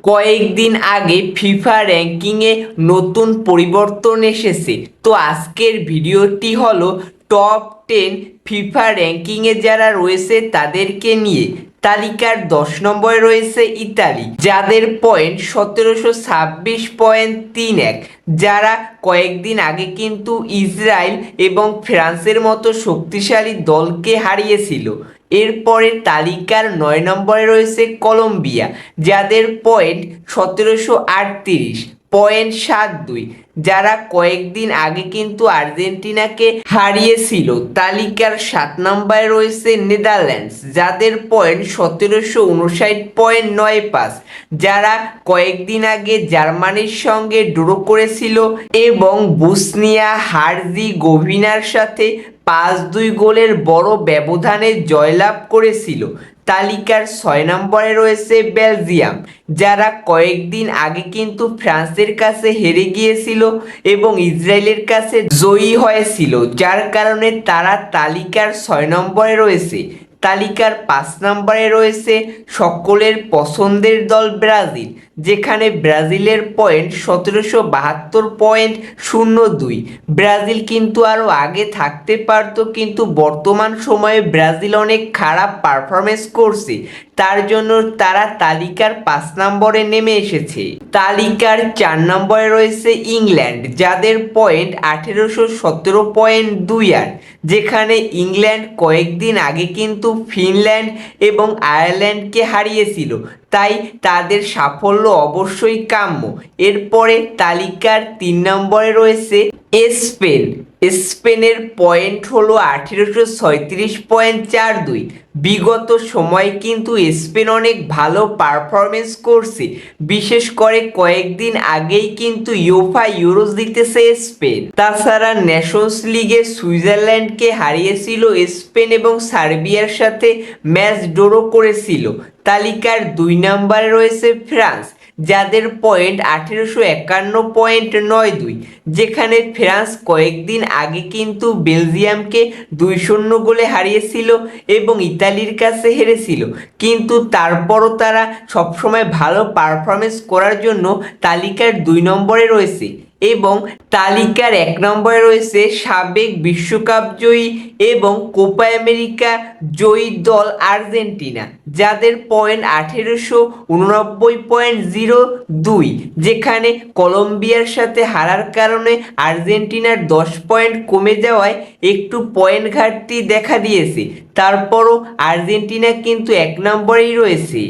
কয়েকদিন আগে ফিফা র্যাঙ্কিংয়ে নতুন পরিবর্তন এসেছে। তো আজকের ভিডিওটি হলো টপ 10 ফিফা র্যাঙ্কিংয়ে যারা রয়েছে তাদেরকে নিয়ে। তালিকার 10 নম্বরে রয়েছে ইতালি, যাদের পয়েন্ট 1726.31, যারা কয়েকদিন আগে কিন্তু ইসরায়েল এবং ফ্রান্সের মতো শক্তিশালী দলকে হারিয়েছিল। এরপরে তালিকার 9 নম্বরে রয়েছে কলম্বিয়া, যাদের পয়েন্ট 1738.72, যারা কয়েকদিন আগে কিন্তু আর্জেন্টিনাকে হারিয়েছিল। তালিকার 7 নম্বরে রয়েছে নেদারল্যান্ডস, যাদের পয়েন্ট 1759.95, যারা কয়েকদিন আগে জার্মানির সঙ্গে ড্র করেছিল এবং বসনিয়া হার্জেগোভিনার সাথে 5-2 গোলের বড় ব্যবধানে জয়লাভ করেছিল। তালিকার 6 নম্বরে রয়েছে বেলজিয়াম, যারা কয়েকদিন আগে কিন্তু ফ্রান্সের কাছে হেরে গিয়েছিল এবং ইসরায়েলের কাছে জয়ী হয়েছিল, যার কারণে তারা তালিকার 6 নম্বরে রয়েছে। তালিকার 5 নম্বরে রয়েছে সকলের পছন্দের দল ব্রাজিল, যেখানে ব্রাজিলের পয়েন্ট 1772.02। ব্রাজিল কিন্তু আরও আগে থাকতে পারত, কিন্তু বর্তমান সময়ে ব্রাজিল অনেক খারাপ পারফরমেন্স করছে, তার জন্য তারা তালিকার 5 নম্বরে নেমে এসেছে। তালিকার 4 নম্বরে রয়েছে ইংল্যান্ড, যাদের পয়েন্ট 1817.28, যেখানে ইংল্যান্ড কয়েকদিন আগে কিন্তু ফিনল্যান্ড এবং আয়ারল্যান্ডকে হারিয়েছিল, তাই তাদের সাফল্য অবশ্যই কাম্য। এরপরে তালিকার 3 নম্বরে রয়েছে স্পেন। স্পেনের পয়েন্ট হলো 1836.42। বিগত সময়ে কিন্তু স্পেন অনেক ভালো পারফরমেন্স করছে, বিশেষ করে কয়েকদিন আগেই কিন্তু ইউফা ইউরো জিতেছে স্পেন। তাছাড়া নেশনস লিগে সুইজারল্যান্ডকে হারিয়েছিল স্পেন এবং সার্বিয়ার সাথে ম্যাচ ড্র করেছিল। তালিকার 2 নম্বরে রয়েছে ফ্রান্স, যাদের পয়েন্ট 1851.92, যেখানে ফ্রান্স কয়েকদিন আগে কিন্তু বেলজিয়ামকে 2-0 গোলে হারিয়েছিল এবং ইতালির কাছে হেরেছিল, কিন্তু তারপরও তারা সবসময় ভালো পারফরমেন্স করার জন্য তালিকার 2 নম্বরে রয়েছে। এবং তালিকার 1 নম্বরে রয়েছে সাবেক বিশ্বকাপ জয়ী এবং কোপা আমেরিকা জয়ী দল আর্জেন্টিনা, যাদের পয়েন্ট 1889.02, যেখানে কলম্বিয়ার সাথে হারার কারণে আর্জেন্টিনার 10 পয়েন্ট কমে যাওয়ায় একটু পয়েন্ট ঘাটতি দেখা দিয়েছে। তারপরও আর্জেন্টিনা কিন্তু 1 নম্বরেই রয়েছে।